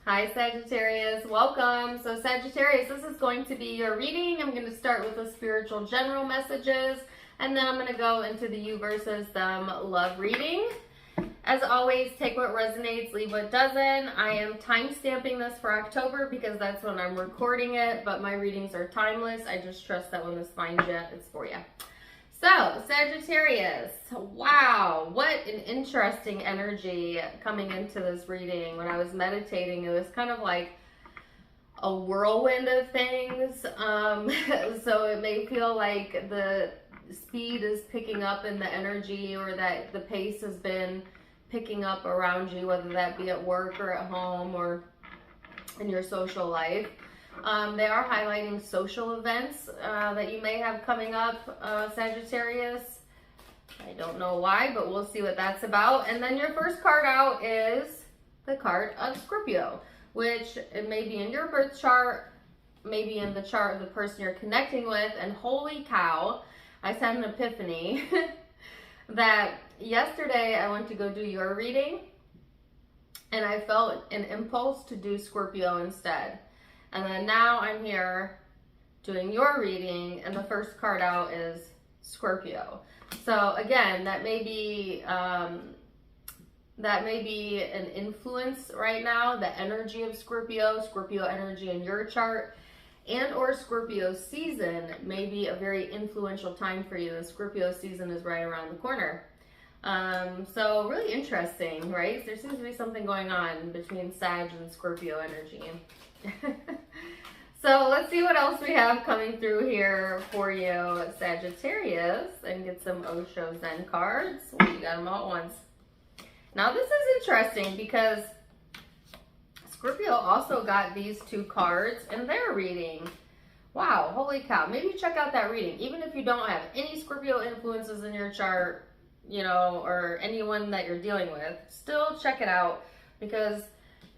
Hi Sagittarius, welcome. So Sagittarius, this is going to be your reading. I'm going to start with the spiritual general messages, and then I'm going to go into the you versus them love reading. As always, take what resonates, leave what doesn't. I am time stamping this for October because that's when I'm recording it, but my readings are timeless. I just trust that when this finds you, it's for you. So, Sagittarius, wow, what an interesting energy coming into this reading. When I was meditating, it was kind of like a whirlwind of things. So it may feel like the speed is picking up in the energy, or that the pace has been picking up around you, whether that be at work or at home or in your social life. They are highlighting social events that you may have coming up, Sagittarius. I don't know why, but we'll see what that's about. And then your first card out is the card of Scorpio, which it may be in your birth chart, maybe in the chart of the person you're connecting with. And holy cow, I had an epiphany that yesterday I went to go do your reading, and I felt an impulse to do Scorpio instead. And then now I'm here doing your reading, and the first card out is Scorpio. So again, that may be an influence right now, the energy of Scorpio energy in your chart, and or Scorpio season may be a very influential time for you. The Scorpio season is right around the corner. So really interesting, right? There seems to be something going on between Sag and Scorpio energy. So let's see what else we have coming through here for you, Sagittarius, and get some Osho Zen cards. Oh, you got them all at once. Now this is interesting because Scorpio also got these two cards in their reading. Wow, holy cow. Maybe check out that reading. Even if you don't have any Scorpio influences in your chart, you know, or anyone that you're dealing with, still check it out, because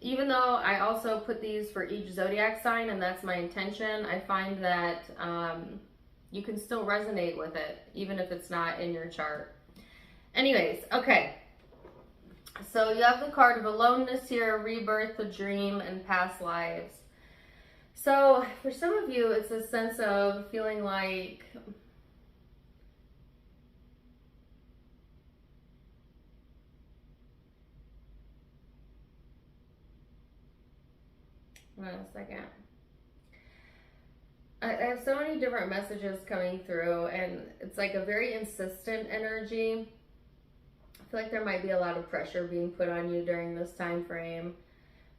even though I also put these for each zodiac sign, and that's my intention, I find that you can still resonate with it, even if it's not in your chart. Anyways, okay. So you have the card of aloneness here, rebirth, the dream, and past lives. So for some of you, it's a sense of feeling like hold on a second. I have so many different messages coming through, and it's like a very insistent energy. I feel like there might be a lot of pressure being put on you during this time frame.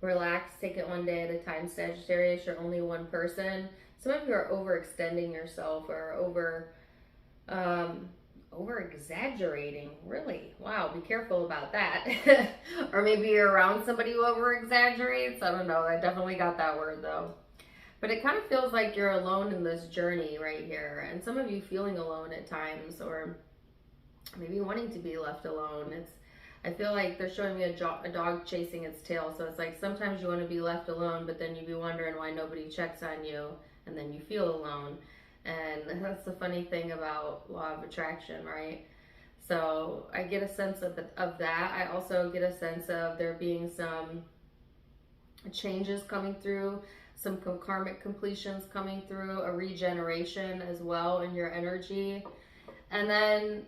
Relax, take it one day at a time, Sagittarius. You're only one person. Some of you are overextending yourself, or over exaggerating. Really, wow, be careful about that. Or maybe you're around somebody who over exaggerates. I don't know, I definitely got that word though. But it kind of feels like you're alone in this journey right here, and some of you feeling alone at times, or maybe wanting to be left alone. I feel like they're showing me a dog chasing its tail. So it's like sometimes you want to be left alone, but then you be wondering why nobody checks on you, and then you feel alone. And that's the funny thing about law of attraction, right? So I get a sense of that. I also get a sense of there being some changes coming through, some karmic completions coming through, a regeneration as well in your energy. And then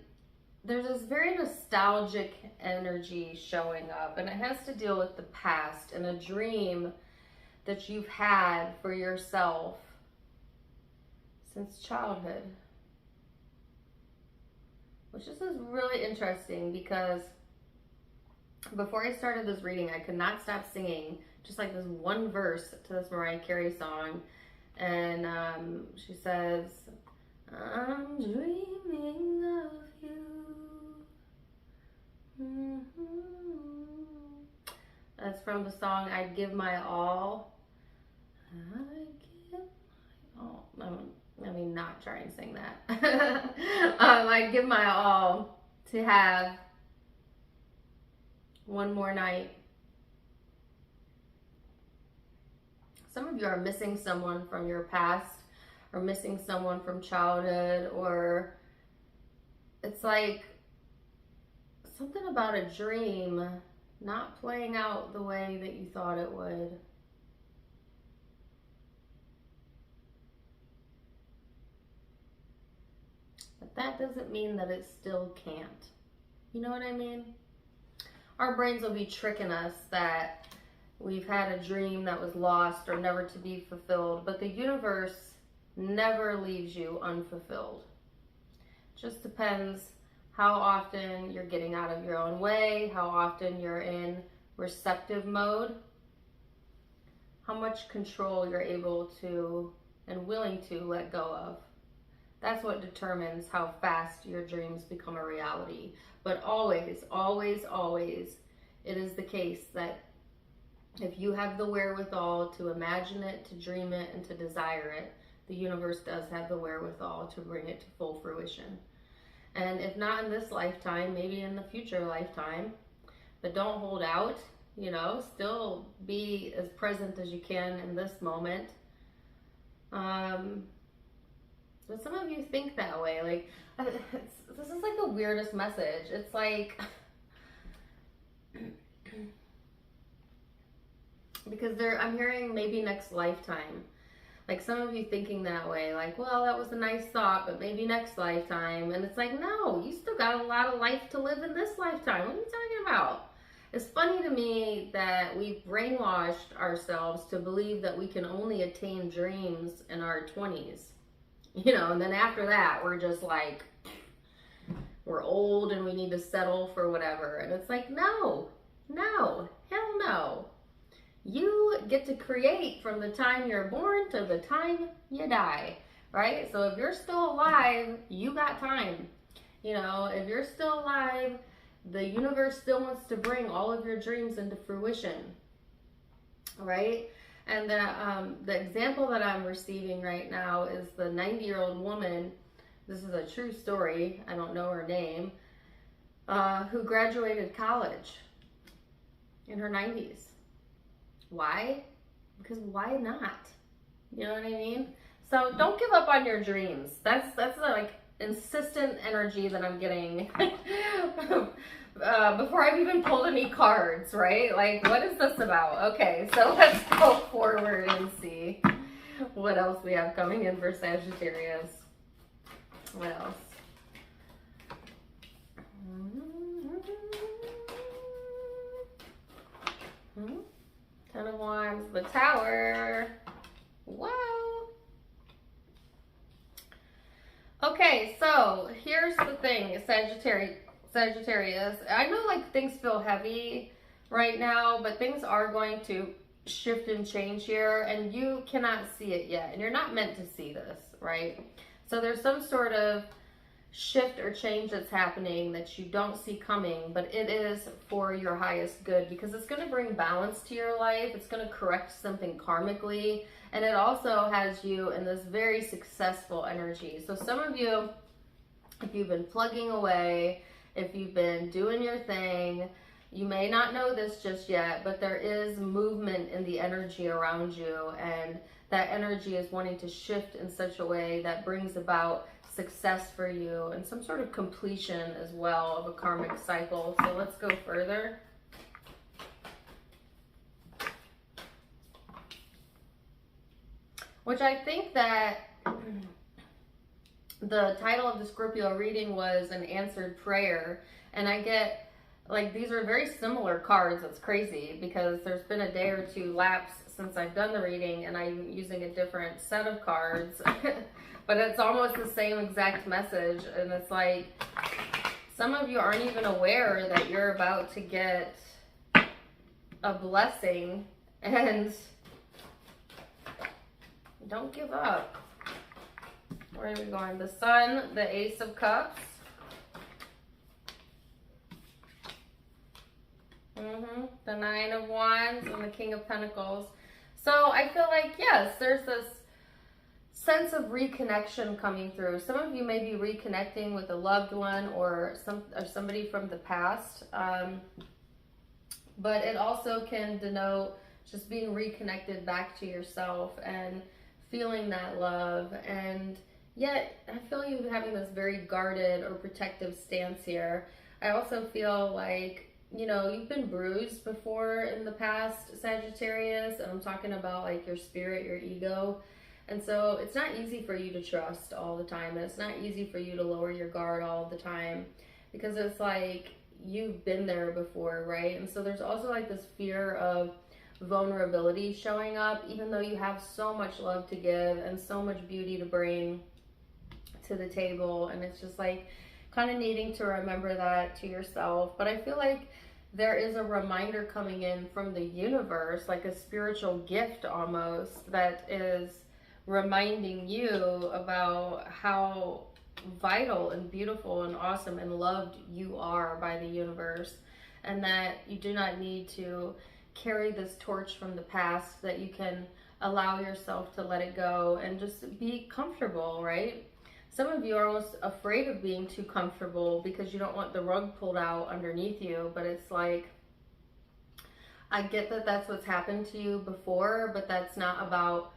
there's this very nostalgic energy showing up, and it has to deal with the past and a dream that you've had for yourself since childhood. Which is really interesting, because before I started this reading, I could not stop singing just like this one verse to this Mariah Carey song. And she says, I'm dreaming of you. That's from the song I'd Give My All. I'd give my all. Let me not try and sing that. I'd give my all to have one more night. Some of you are missing someone from your past, or missing someone from childhood, or it's like something about a dream not playing out the way that you thought it would. but that doesn't mean that it still can't. You know what I mean? Our brains will be tricking us that we've had a dream that was lost or never to be fulfilled, but the universe never leaves you unfulfilled. Just depends how often you're getting out of your own way, how often you're in receptive mode, how much control you're able to and willing to let go of. That's what determines how fast your dreams become a reality. But always, always, always, it is the case that if you have the wherewithal to imagine it, to dream it, and to desire it, the universe does have the wherewithal to bring it to full fruition. And if not in this lifetime, maybe in the future lifetime. But don't hold out, you know, still be as present as you can in this moment. But some of you think that way. Like, this is like the weirdest message. It's like, because I'm hearing maybe next lifetime. Like some of you thinking that way, like, well, that was a nice thought, but maybe next lifetime. And it's like, no, you still got a lot of life to live in this lifetime. What are you talking about? It's funny to me that we've brainwashed ourselves to believe that we can only attain dreams in our 20s. You know, and then after that, we're just like, we're old and we need to settle for whatever. And it's like, no, hell no. You get to create from the time you're born to the time you die, right? So if you're still alive, you got time. You know, if you're still alive, the universe still wants to bring all of your dreams into fruition, right? And the example that I'm receiving right now is the 90-year-old woman. This is a true story. I don't know her name. Who graduated college in her 90s. Why? Because why not? You know what I mean? So don't give up on your dreams. That's like insistent energy that I'm getting before I've even pulled any cards, right? Like, what is this about? Okay, so let's go forward and see what else we have coming in for Sagittarius. What else? Ten of Wands, the Tower. Whoa. Okay, so here's the thing, Sagittarius. I know like things feel heavy right now, but things are going to shift and change here, and you cannot see it yet, and you're not meant to see this, right? So there's some sort of shift or change that's happening that you don't see coming, but it is for your highest good, because it's going to bring balance to your life. It's going to correct something karmically, and it also has you in this very successful energy. So some of you, if you've been plugging away, if you've been doing your thing, you may not know this just yet, but there is movement in the energy around you, and that energy is wanting to shift in such a way that brings about success for you and some sort of completion as well of a karmic cycle. So let's go further. Which I think that the title of the Scorpio reading was an answered prayer, and I get like these are very similar cards. It's crazy because there's been a day or two lapse since I've done the reading and I'm using a different set of cards. But it's almost the same exact message, and it's like some of you aren't even aware that you're about to get a blessing, and don't give up. Where are we going? The Sun, the Ace of Cups. The Nine of Wands and the King of Pentacles. So I feel like, yes, there's this sense of reconnection coming through. Some of you may be reconnecting with a loved one or somebody from the past, but it also can denote just being reconnected back to yourself and feeling that love. And yet I feel you having this very guarded or protective stance here. I also feel like, you know, you've been bruised before in the past, Sagittarius, and I'm talking about like your spirit, your ego. And so it's not easy for you to trust all the time. And it's not easy for you to lower your guard all the time, because it's like you've been there before, right? And so there's also like this fear of vulnerability showing up, even though you have so much love to give and so much beauty to bring to the table. And it's just like kind of needing to remember that to yourself. But I feel like there is a reminder coming in from the universe, like a spiritual gift almost, that is reminding you about how vital and beautiful and awesome and loved you are by the universe, and that you do not need to carry this torch from the past, that you can allow yourself to let it go and just be comfortable, right? Some of you are almost afraid of being too comfortable because you don't want the rug pulled out underneath you, but it's like, I get that that's what's happened to you before, but that's not about,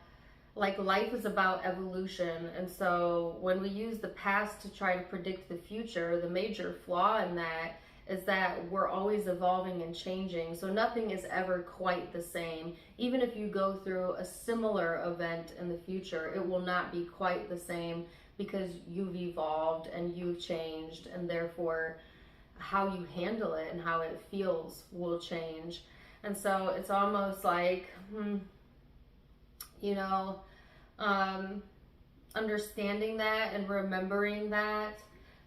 like, life is about evolution. And so when we use the past to try to predict the future, the major flaw in that is that we're always evolving and changing. So nothing is ever quite the same. Even if you go through a similar event in the future, it will not be quite the same, because you've evolved and you've changed, and therefore how you handle it and how it feels will change. And so it's almost like, understanding that and remembering that,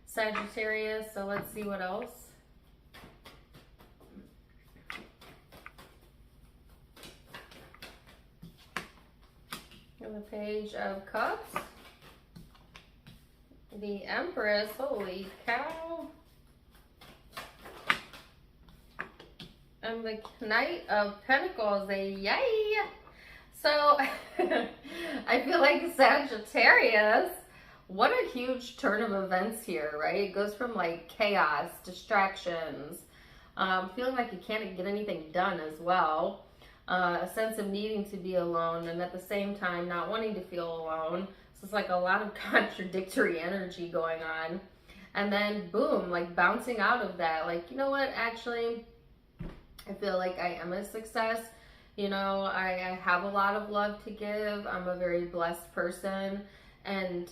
Sagittarius. So let's see what else. And the Page of Cups, the Empress, holy cow, and the Knight of Pentacles, yay! So I feel like Sagittarius, what a huge turn of events here, right? It goes from like chaos, distractions, feeling like you can't get anything done as well, a sense of needing to be alone, and at the same time not wanting to feel alone. So it's like a lot of contradictory energy going on. And then boom, like bouncing out of that, like, you know what, actually, I feel like I am a success. You know, I have a lot of love to give. I'm a very blessed person. And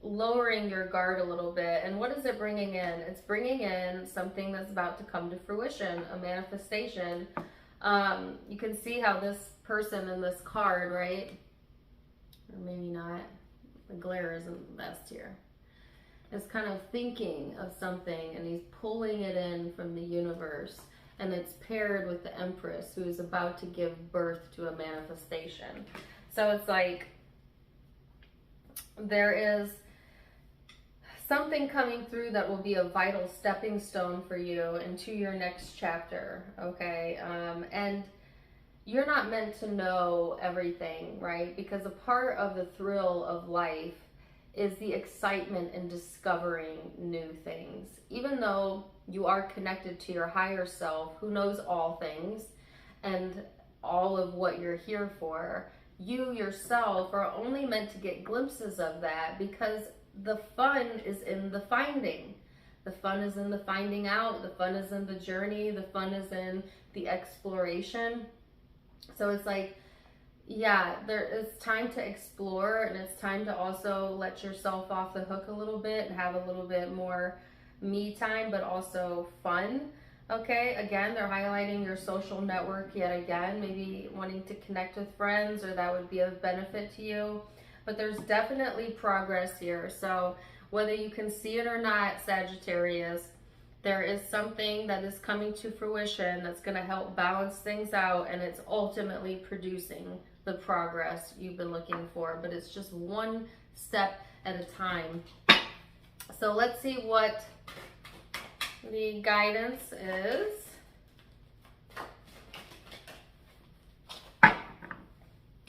lowering your guard a little bit. And what is it bringing in? It's bringing in something that's about to come to fruition, a manifestation. You can see how this person in this card, right? Or maybe not. The glare isn't the best here. Is kind of thinking of something, and he's pulling it in from the universe. And it's paired with the Empress, who is about to give birth to a manifestation. So it's like there is something coming through that will be a vital stepping stone for you into your next chapter, okay? And you're not meant to know everything, right? Because a part of the thrill of life is the excitement in discovering new things. Even though you are connected to your higher self, who knows all things and all of what you're here for, you yourself are only meant to get glimpses of that, because the fun is in the finding. The fun is in the finding out. The fun is in the journey. The fun is in the exploration. So it's like, yeah, there is time to explore, and it's time to also let yourself off the hook a little bit and have a little bit more me time, but also fun. Okay, again, they're highlighting your social network yet again, maybe wanting to connect with friends, or that would be of benefit to you. But there's definitely progress here. So whether you can see it or not, Sagittarius, there is something that is coming to fruition that's going to help balance things out, and it's ultimately producing the progress you've been looking for. But it's just one step at a time. So let's see what the guidance is.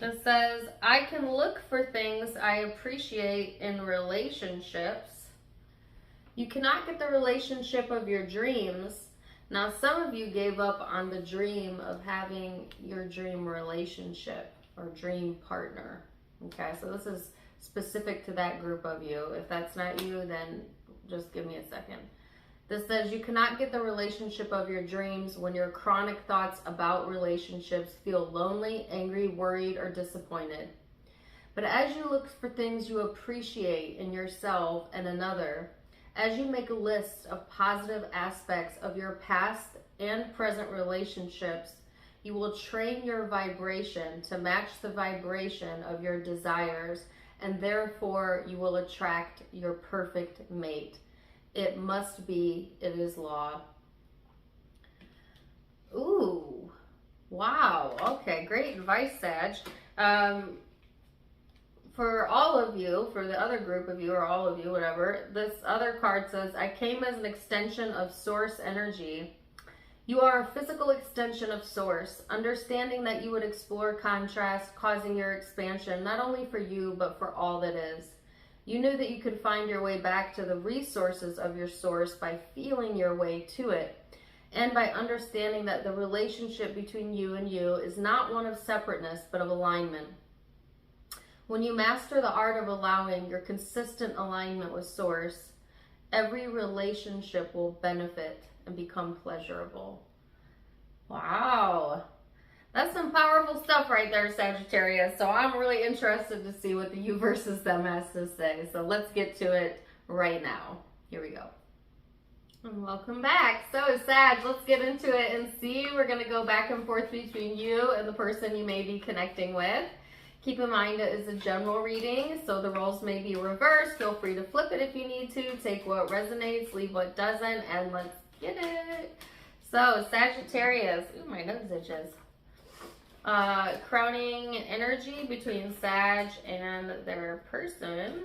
It says, I can look for things I appreciate in relationships. You cannot get the relationship of your dreams. Now, some of you gave up on the dream of having your dream relationship or dream partner. Okay, so this is specific to that group of you. If that's not you, then just give me a second. This says, you cannot get the relationship of your dreams when your chronic thoughts about relationships feel lonely, angry, worried, or disappointed. But as you look for things you appreciate in yourself and another, as you make a list of positive aspects of your past and present relationships, you will train your vibration to match the vibration of your desires, and therefore you will attract your perfect mate. It must be, it is law. Ooh, wow. Okay, great advice, Sag. For all of you, for the other group of you, or all of you, whatever, this other card says, I came as an extension of source energy. You are a physical extension of source, understanding that you would explore contrast, causing your expansion, not only for you, but for all that is. You knew that you could find your way back to the resources of your source by feeling your way to it, and by understanding that the relationship between you and you is not one of separateness, but of alignment. When you master the art of allowing your consistent alignment with source, every relationship will benefit and become pleasurable. Wow. That's some powerful stuff right there, Sagittarius. So I'm really interested to see what the you versus them has to say. So let's get to it right now. Here we go. And welcome back. So Sag, let's get into it and see. We're going to go back and forth between you and the person you may be connecting with. Keep in mind it is a general reading, so the roles may be reversed. Feel free to flip it if you need to. Take what resonates, leave what doesn't, and let's get it. So Sagittarius, ooh, my nose itches. Crowning energy between Sag and their person.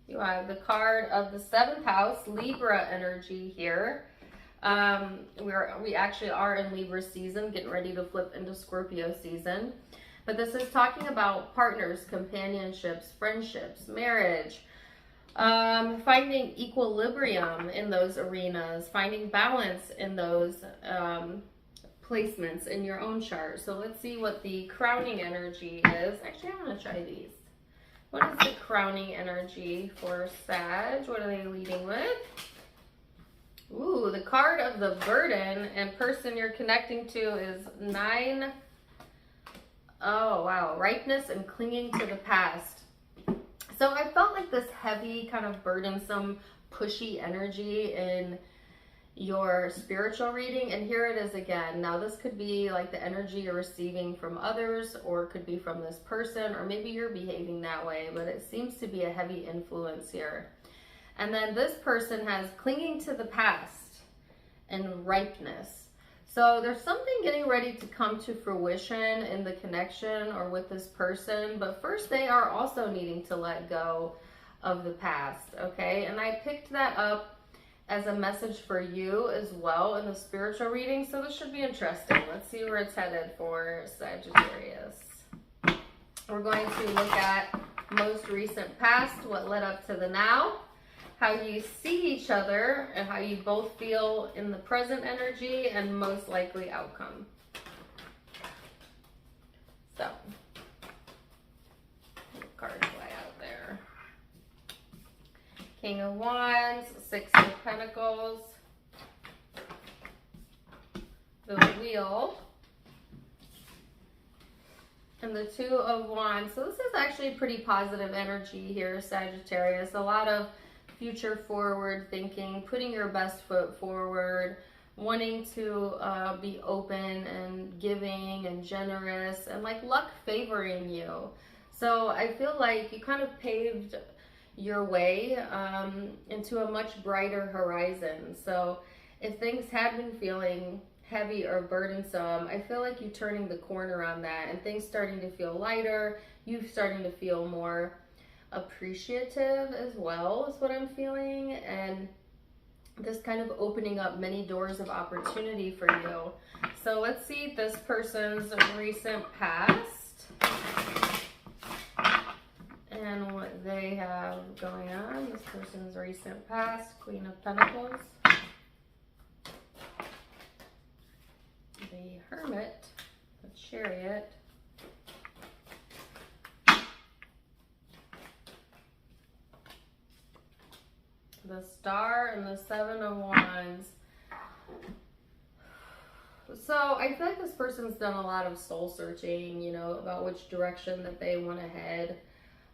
You have the card of the 7th house, Libra energy here. We actually are in Libra season, getting ready to flip into Scorpio season. But this is talking about partners, companionships, friendships, marriage, finding equilibrium in those arenas, finding balance in those placements in your own chart. So let's see what the crowning energy is. Actually, I want to try these. What is the crowning energy for Sag? What are they leading with? Ooh, the card of the burden and person you're connecting to is 9. Oh, wow. Ripeness and clinging to the past. So I felt like this heavy, kind of burdensome, pushy energy in your spiritual reading. And here it is again. Now, this could be like the energy you're receiving from others, or it could be from this person, or maybe you're behaving that way. But it seems to be a heavy influence here. And then this person has clinging to the past and ripeness. So there's something getting ready to come to fruition in the connection or with this person, but first they are also needing to let go of the past, okay? And I picked that up as a message for you as well in the spiritual reading, so this should be interesting. Let's see where it's headed for Sagittarius. We're going to look at most recent past, what led up to the now, how you see each other, and how you both feel in the present energy, and most likely outcome. So, cards fly out there. King of Wands, 6 of Pentacles, the Wheel, and the 2 of Wands. So this is actually pretty positive energy here, Sagittarius. A lot of future forward thinking, putting your best foot forward, wanting to be open and giving and generous, and like luck favoring you. So I feel like you kind of paved your way into a much brighter horizon. So if things had been feeling heavy or burdensome, I feel like you turning the corner on that, and things starting to feel lighter, you starting to feel more appreciative as well is what I'm feeling, and this kind of opening up many doors of opportunity for you. So let's see this person's recent past and what they have going on. This person's recent past, Queen of Pentacles, the Hermit, the Chariot, the Star, and the 7 of Wands. So I feel like this person's done a lot of soul searching, you know, about which direction that they want to head.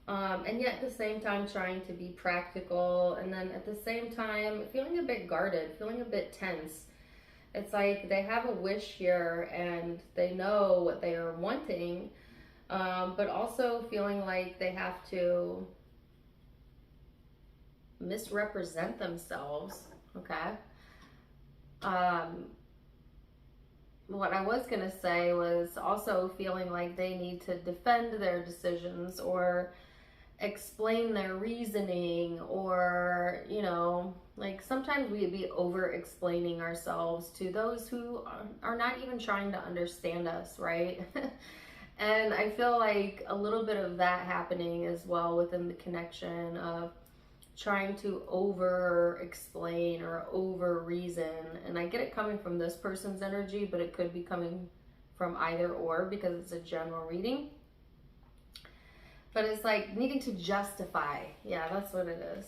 And yet at the same time trying to be practical, and then at the same time feeling a bit guarded, feeling a bit tense. It's like they have a wish here and they know what they are wanting, but also feeling like they have to misrepresent themselves, okay? What I was going to say was also feeling like they need to defend their decisions or explain their reasoning, or, you know, like sometimes we be over explaining ourselves to those who are not even trying to understand us, right? And I feel like a little bit of that happening as well within the connection of trying to over explain or over reason. And I get it coming from this person's energy, but it could be coming from either or because it's a general reading. But it's like needing to justify. Yeah, that's what it is.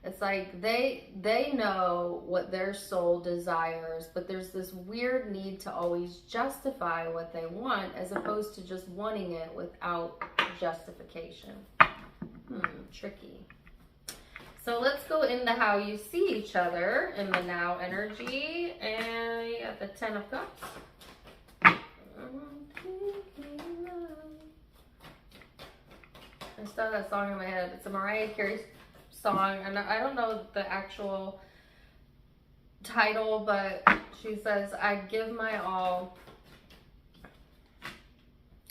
It's like they know what their soul desires, but there's this weird need to always justify what they want as opposed to just wanting it without justification. Tricky. So let's go into how you see each other in the now energy. And you got the 10 of Cups. I still have that song in my head. It's a Mariah Carey song, and I don't know the actual title, but she says, I give my all.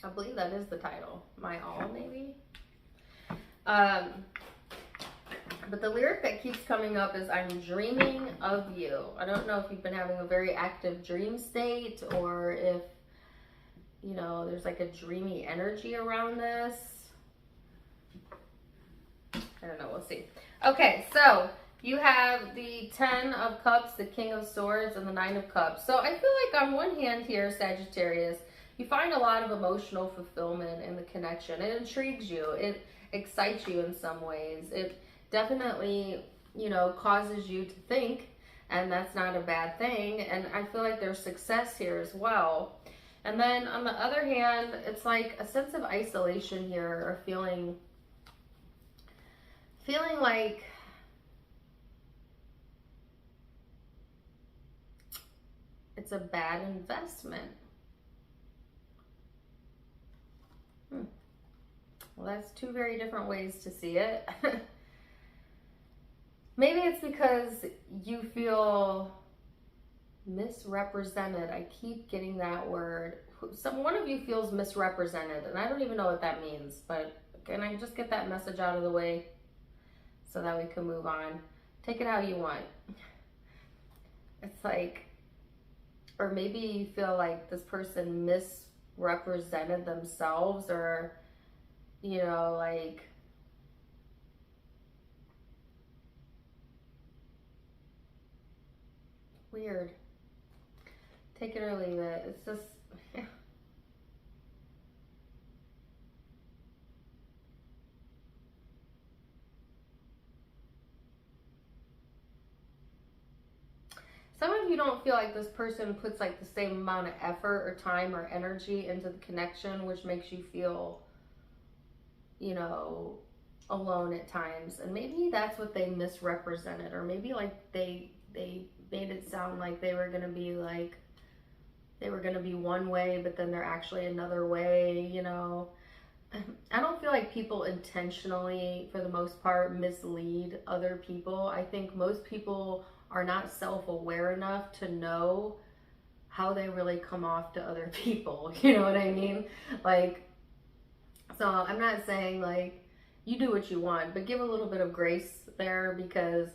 I believe that is the title. My all, maybe? But the lyric that keeps coming up is, I'm dreaming of you. I don't know if you've been having a very active dream state, or if, you know, there's like a dreamy energy around this. I don't know, we'll see. Okay, so you have the 10 of Cups, the King of Swords, and the 9 of Cups. So I feel like on one hand here, Sagittarius, you find a lot of emotional fulfillment in the connection. It intrigues you. It excites you in some ways. It definitely, you know, causes you to think, and that's not a bad thing. And I feel like there's success here as well. And then on the other hand, it's like a sense of isolation here, or feeling like it's a bad investment. Well, that's two very different ways to see it. Maybe it's because you feel misrepresented. I keep getting that word. One of you feels misrepresented, and I don't even know what that means, but can I just get that message out of the way so that we can move on? Take it how you want. It's like, or maybe you feel like this person misrepresented themselves, or, you know, like, weird. Take it or leave it. It's just, yeah. Some of you don't feel like this person puts like the same amount of effort or time or energy into the connection, which makes you feel, you know, alone at times. And maybe that's what they misrepresented, or maybe like they made it sound like they were going to be like, they were going to be one way, but then they're actually another way, you know. I don't feel like people intentionally, for the most part, mislead other people. I think most people are not self-aware enough to know how they really come off to other people. You know what I mean? Like, so I'm not saying like you do what you want, but give a little bit of grace there, because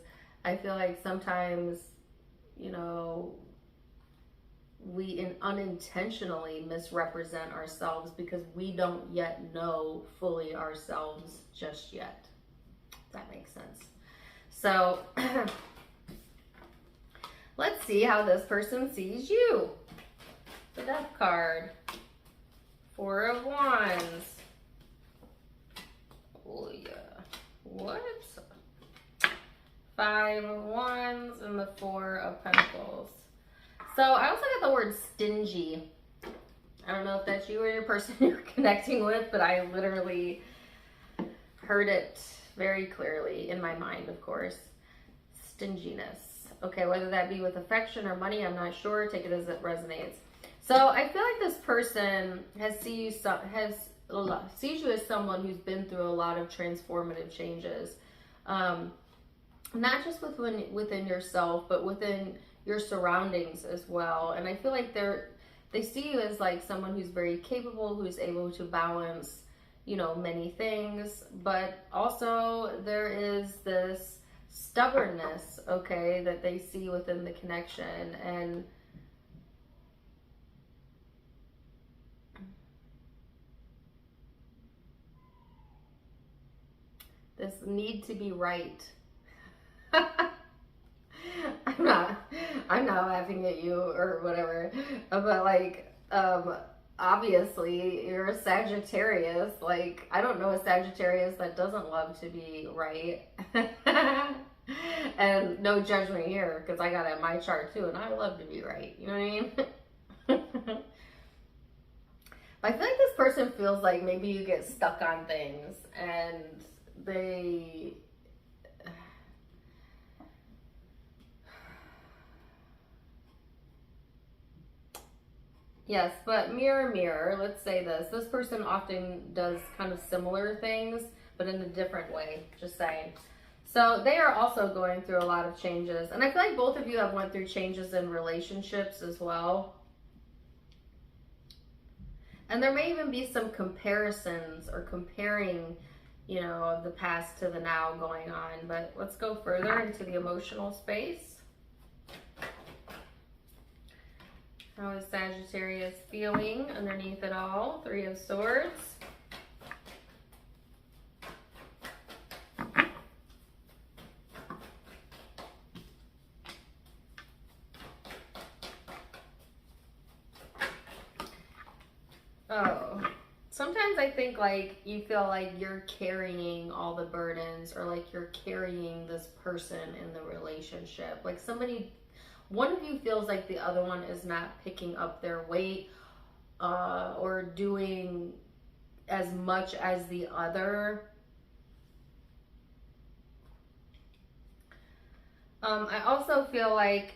I feel like sometimes, you know, we unintentionally misrepresent ourselves because we don't yet know fully ourselves just yet. If that makes sense. So let's see how this person sees you. The Death card. 4 of Wands. Oh yeah. What? 5 of Wands and the 4 of Pentacles. So I also got the word stingy. I don't know if that's you or your person you're connecting with, but I literally heard it very clearly in my mind, of course. Stinginess. Okay, whether that be with affection or money, I'm not sure. Take it as it resonates. So I feel like this person sees you as someone who's been through a lot of transformative changes. Not just within yourself, but within your surroundings as well. And I feel like they see you as like someone who's very capable, who's able to balance, many things, but also there is this stubbornness, okay, that they see within the connection, and this need to be right. I'm not laughing at you or whatever, but like, obviously you're a Sagittarius. Like, I don't know a Sagittarius that doesn't love to be right. And no judgment here, because I got it in my chart too, and I love to be right. You know what I mean? But I feel like this person feels like maybe you get stuck on things, and they... Yes, but mirror, mirror, let's say this person often does kind of similar things, but in a different way, just saying. So they are also going through a lot of changes. And I feel like both of you have went through changes in relationships as well. And there may even be some comparisons or comparing, of the past to the now going on. But let's go further into the emotional space. How is Sagittarius feeling underneath it all? Three of Swords. Oh, sometimes I think like you feel like you're carrying all the burdens, or like you're carrying this person in the relationship. Like one of you feels like the other one is not picking up their weight or doing as much as the other. I also feel like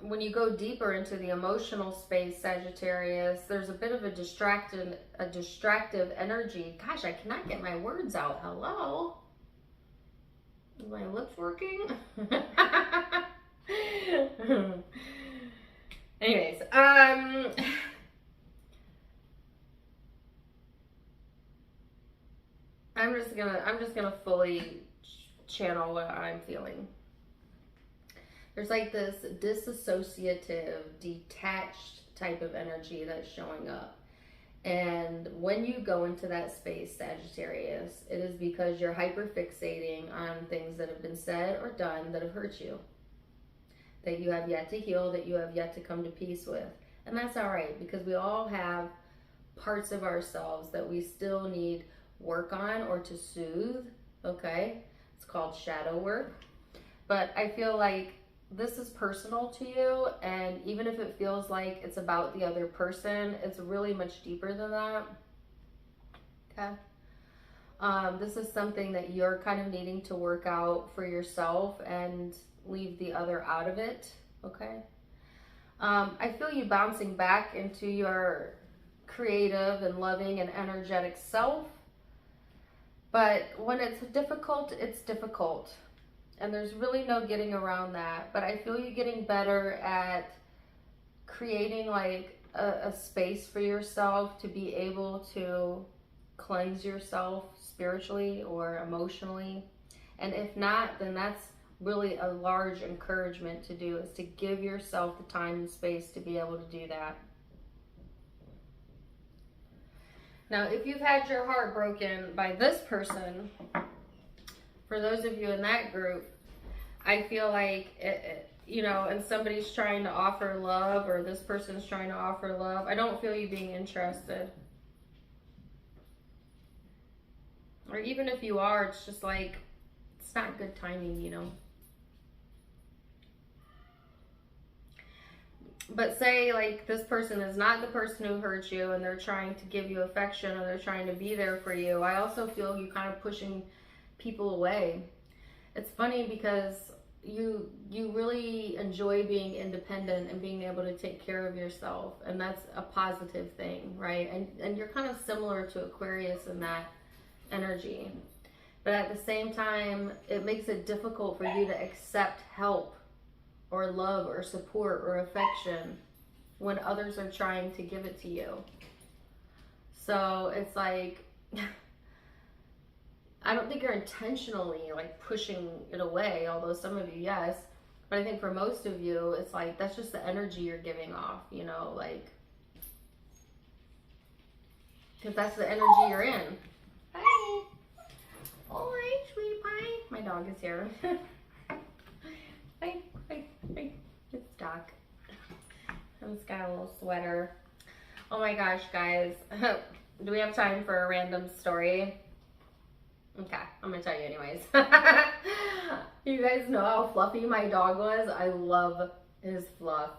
when you go deeper into the emotional space, Sagittarius, there's a bit of a distractive energy. Gosh, I cannot get my words out. Hello? Is my lips working? Anyways, I'm just gonna fully channel what I'm feeling. There's like this disassociative, detached type of energy that's showing up. And when you go into that space, Sagittarius, it is because you're hyperfixating on things that have been said or done that have hurt you, that you have yet to heal, that you have yet to come to peace with. And that's all right, because we all have parts of ourselves that we still need work on or to soothe, okay? It's called shadow work. But I feel like this is personal to you, and even if it feels like it's about the other person, it's really much deeper than that. Okay. This is something that you're kind of needing to work out for yourself and leave the other out of it. Okay. I feel you bouncing back into your creative and loving and energetic self, but when it's difficult, it's difficult. And there's really no getting around that. But I feel you getting better at creating like a space for yourself to be able to cleanse yourself spiritually or emotionally. And if not, then that's really a large encouragement to do, is to give yourself the time and space to be able to do that. Now, if you've had your heart broken by this person, for those of you in that group, I feel like, and somebody's trying to offer love, or this person's trying to offer love, I don't feel you being interested. Or even if you are, it's just like, it's not good timing, But say like this person is not the person who hurt you and they're trying to give you affection or they're trying to be there for you. I also feel you kind of pushing people away. It's funny because you really enjoy being independent and being able to take care of yourself, and that's a positive thing, right? And you're kind of similar to Aquarius in that energy. But at the same time, it makes it difficult for you to accept help or love or support or affection when others are trying to give it to you. So it's like, I don't think you're intentionally like pushing it away, although some of you, yes. But I think for most of you, it's like, that's just the energy you're giving off, you know, like, because that's the energy you're in. Hi. Oh, hi, sweetie pie. My dog is here. Hi. It's Doc. He's got a little sweater. Oh my gosh, guys. Do we have time for a random story? Okay, I'm gonna tell you anyways. You guys know how fluffy my dog was. I love his fluff.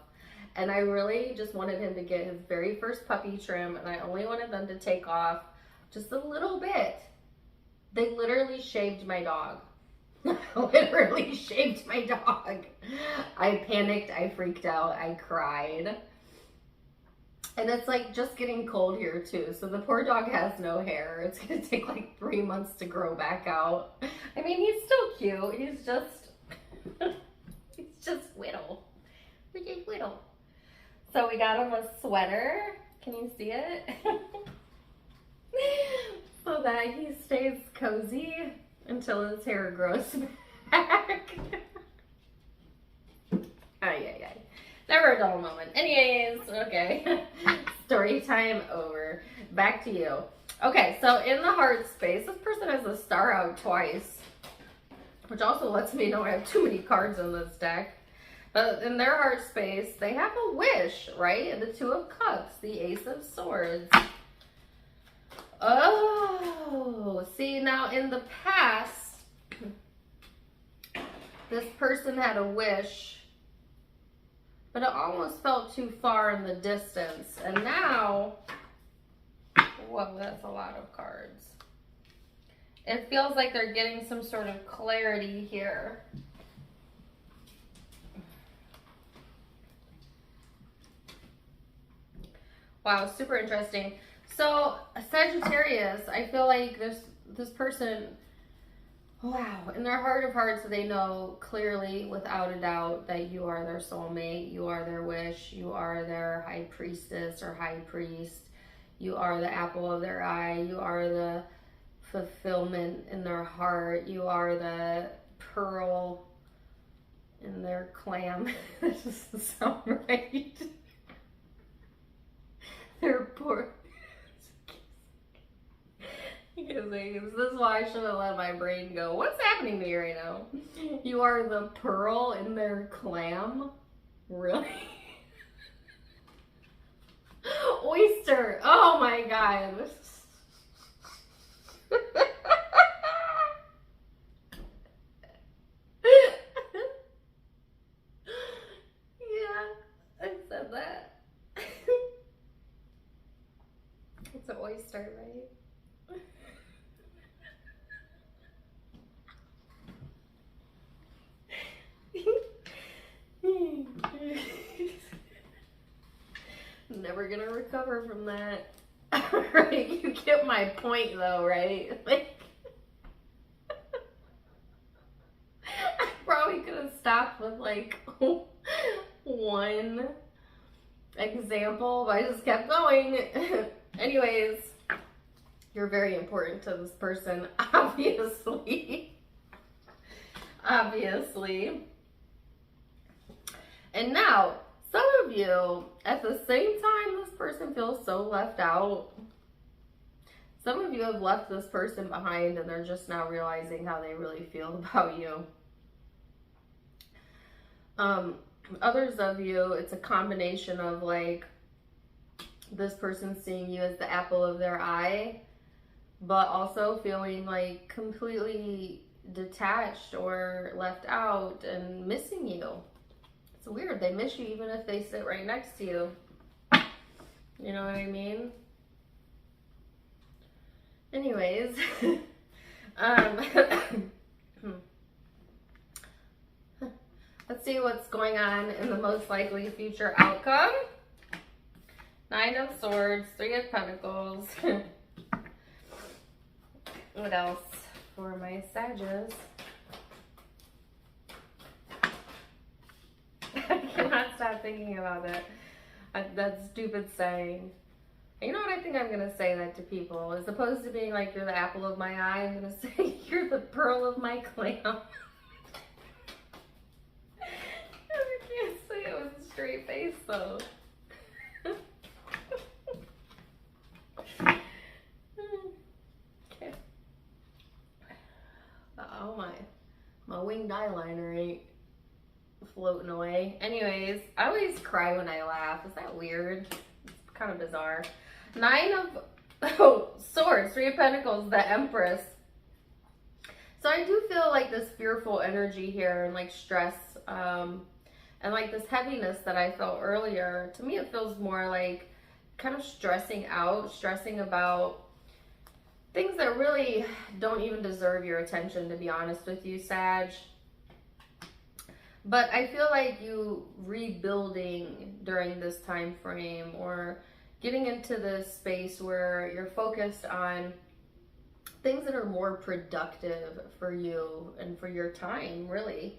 And I really just wanted him to get his very first puppy trim, and I only wanted them to take off just a little bit. They literally shaved my dog. Literally shaved my dog. I panicked, I freaked out, I cried. And it's like just getting cold here too. So the poor dog has no hair. It's gonna take like 3 months to grow back out. I mean, he's still cute. He's just, he's just whittle. He's just whittle. So we got him a sweater. Can you see it? So that he stays cozy until his hair grows back. Ay. Never a dull moment. Anyways, okay. Story time over. Back to you. Okay, so in the heart space, this person has a star out twice, which also lets me know I have too many cards in this deck. But in their heart space, they have a wish, right? And the Two of Cups, the Ace of Swords. Oh, see, now in the past, this person had a wish, but it almost felt too far in the distance. And now, whoa, that's a lot of cards. It feels like they're getting some sort of clarity here. Wow, super interesting. So, Sagittarius, I feel like this person, wow, in their heart of hearts, they know clearly, without a doubt, that you are their soulmate, you are their wish, you are their high priestess or high priest, you are the apple of their eye, you are the fulfillment in their heart, you are the pearl in their clam. That doesn't sound right. They're poor. This is why I should have let my brain go. What's happening to you right now? You are the pearl in their clam? Really? Oyster. Oh my god. Yeah, I said that. It's an oyster, right? Never gonna recover from that. Right, you get my point though, right? Like, I probably could have stopped with like one example, but I just kept going. Anyways, you're very important to this person, obviously. Obviously. And now, some of you, at the same time this person feels so left out, some of you have left this person behind and they're just now realizing how they really feel about you. Others of you, it's a combination of like this person seeing you as the apple of their eye, but also feeling like completely detached or left out and missing you. It's weird. They miss you even if they sit right next to you. You know what I mean? Anyways, let's see what's going on in the most likely future outcome. 9 of Swords, 3 of Pentacles. What else for my Sagittarius? I cannot stop thinking about it. That stupid saying. You know what I think I'm going to say that to people? As opposed to being like, you're the apple of my eye, I'm going to say, you're the pearl of my clam. I can't say it with a straight face, though. Okay. Oh my winged eyeliner ain't floating away. Anyways, I always cry when I laugh. Is that weird? It's kind of bizarre. 9 of Swords, 3 of Pentacles, the Empress. So I do feel like this fearful energy here and like stress and like this heaviness that I felt earlier. To me, it feels more like kind of stressing out, stressing about things that really don't even deserve your attention, to be honest with you, Sag. But I feel like you rebuilding during this time frame, or getting into this space where you're focused on things that are more productive for you and for your time, really.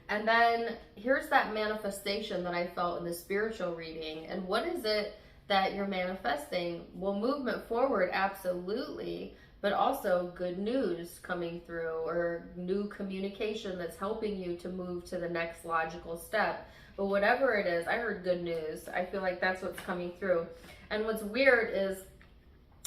And then here's that manifestation that I felt in the spiritual reading. And what is it that you're manifesting? Well, movement forward, absolutely, but also good news coming through, or new communication that's helping you to move to the next logical step. But whatever it is, I heard good news. I feel like that's what's coming through. And what's weird is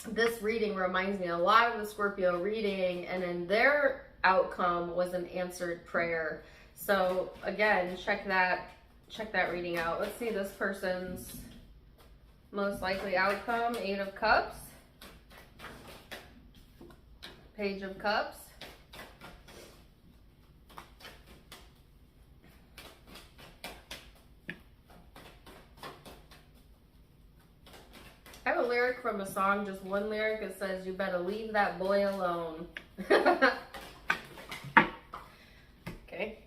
this reading reminds me a lot of the Scorpio reading, and then their outcome was an answered prayer. So again, check that reading out. Let's see this person's most likely outcome. 8 of Cups, Page of Cups, I have a lyric from a song, just one lyric. It says, "You better leave that boy alone." Okay,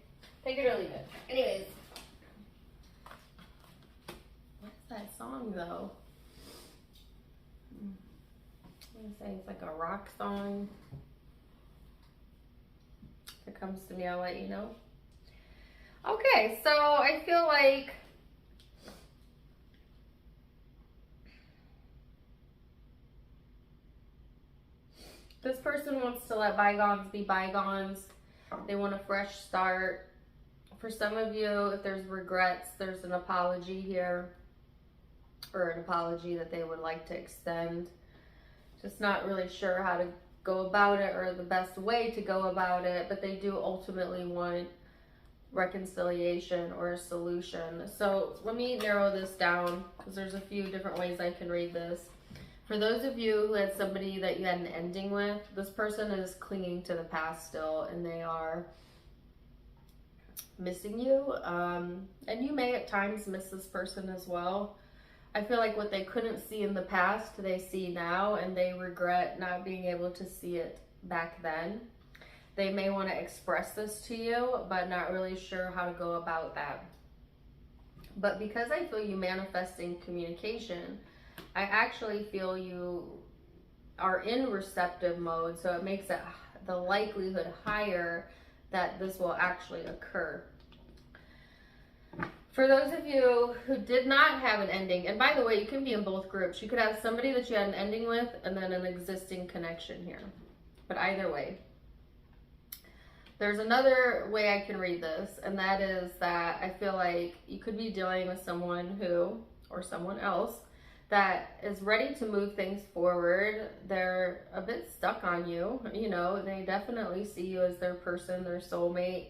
take it or leave it. Anyways, what's that song though? I'm gonna say it's like a rock song. If it comes to me, I'll let you know. Okay, so I feel like this person wants to let bygones be bygones. They want a fresh start. For some of you, if there's regrets, there's an apology here, or an apology that they would like to extend. Just not really sure how to go about it, or the best way to go about it, but they do ultimately want reconciliation or a solution. So let me narrow this down, because there's a few different ways I can read this. For those of you who had somebody that you had an ending with, this person is clinging to the past still, and they are missing you. And you may at times miss this person as well. I feel like what they couldn't see in the past, they see now, and they regret not being able to see it back then. They may want to express this to you, but not really sure how to go about that. But because I feel you manifesting communication, I actually feel you are in receptive mode, so it makes it the likelihood higher that this will actually occur. For those of you who did not have an ending, and by the way, you can be in both groups. You could have somebody that you had an ending with and then an existing connection here. But either way, there's another way I can read this, and that is that I feel like you could be dealing with someone who, or someone else, that is ready to move things forward. They're a bit stuck on you. You know, they definitely see you as their person, their soulmate,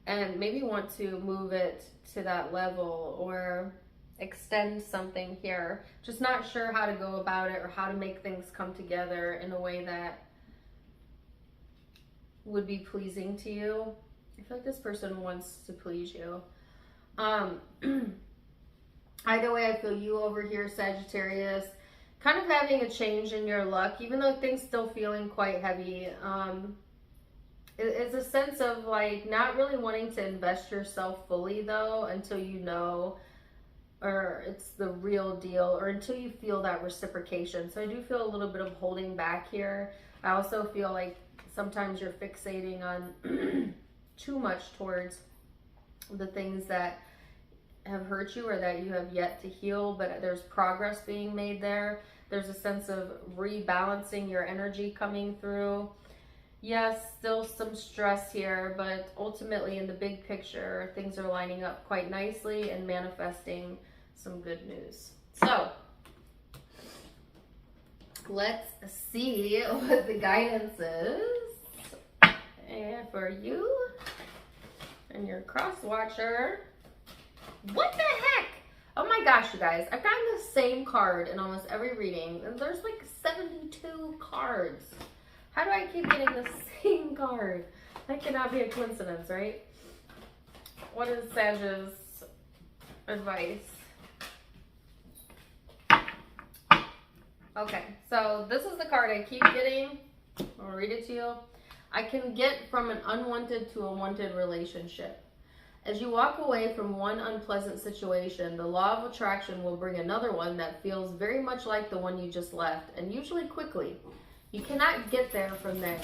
and maybe want to move it to that level or extend something here. Just not sure how to go about it, or how to make things come together in a way that would be pleasing to you. I feel like this person wants to please you. Either way, I feel you over here, Sagittarius, kind of having a change in your luck, even though things still feeling quite heavy. It's a sense of like not really wanting to invest yourself fully though until you know, or it's the real deal, or until you feel that reciprocation. So I do feel a little bit of holding back here. I also feel like sometimes you're fixating on too much towards the things that have hurt you or that you have yet to heal, but there's progress being made there. There's a sense of rebalancing your energy coming through. Yes, still some stress here, but ultimately in the big picture, things are lining up quite nicely and manifesting some good news. So let's see what the guidance is for you and your cross watcher. What the heck? Oh my gosh, you guys. I've gotten the same card in almost every reading. And there's like 72 cards. How do I keep getting the same card? That cannot be a coincidence, right? What is Sag's advice? Okay, so this is the card I keep getting. I'll read it to you. I can get from an unwanted to a wanted relationship. As you walk away from one unpleasant situation, the law of attraction will bring another one that feels very much like the one you just left, and usually quickly. You cannot get there from there.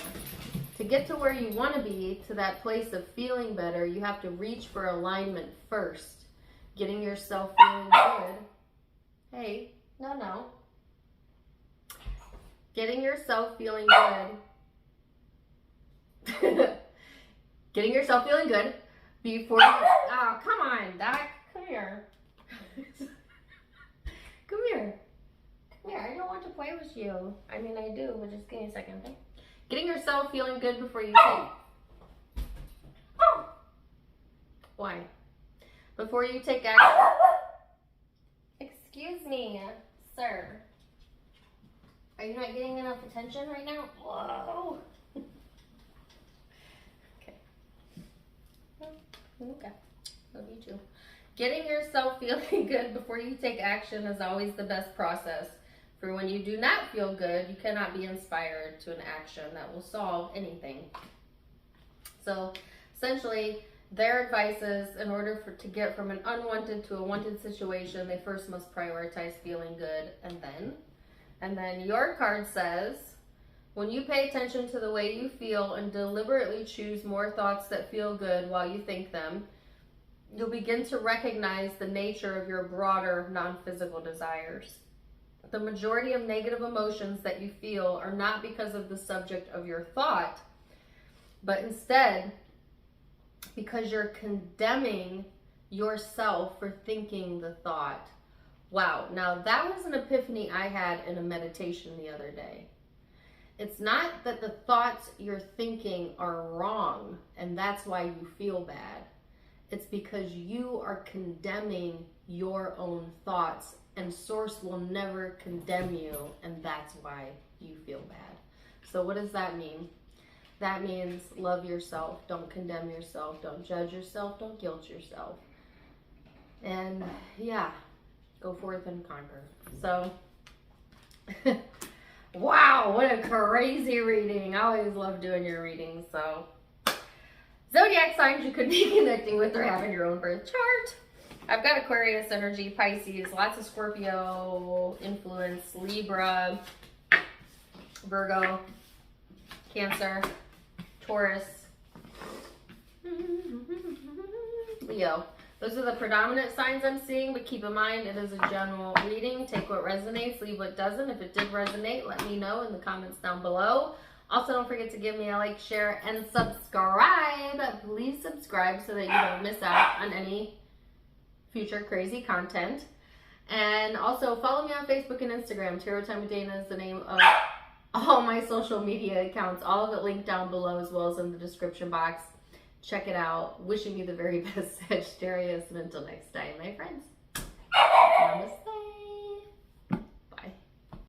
To get to where you want to be, to that place of feeling better, you have to reach for alignment first. Getting yourself feeling good. Hey, no. Getting yourself feeling good. Getting yourself feeling good. Before you, oh, come on, Doc. Come here. Come here. Come here. I don't want to play with you. I mean, I do, but just give me a second, okay? Getting yourself feeling good before you take. Why? Before you take action. Excuse me, sir. Are you not getting enough attention right now? Whoa. Okay, love you too. Getting yourself feeling good before you take action is always the best process. For when you do not feel good, you cannot be inspired to an action that will solve anything. So essentially, their advice is in order to get from an unwanted to a wanted situation, they first must prioritize feeling good, and then your card says, when you pay attention to the way you feel and deliberately choose more thoughts that feel good while you think them, you'll begin to recognize the nature of your broader non-physical desires. The majority of negative emotions that you feel are not because of the subject of your thought, but instead because you're condemning yourself for thinking the thought. Wow, now that was an epiphany I had in a meditation the other day. It's not that the thoughts you're thinking are wrong and that's why you feel bad. It's because you are condemning your own thoughts, and Source will never condemn you, and that's why you feel bad. So what does that mean? That means love yourself, don't condemn yourself, don't judge yourself, don't guilt yourself. And yeah, go forth and conquer. So wow, what a crazy reading. I always love doing your readings. So zodiac signs you could be connecting with or have in your own birth chart. I've got Aquarius energy, Pisces, lots of Scorpio influence, Libra, Virgo, Cancer, Taurus, Leo. Those are the predominant signs I'm seeing, but keep in mind it is a general reading. Take what resonates, leave what doesn't. If it did resonate, let me know in the comments down below. Also, don't forget to give me a like, share, and subscribe. Please subscribe so that you don't miss out on any future crazy content. And also, follow me on Facebook and Instagram. Tarot Time with Dana is the name of all my social media accounts. All of it linked down below as well as in the description box. Check it out. Wishing you the very best, Sagittarius. And until next time, my friends. Namaste.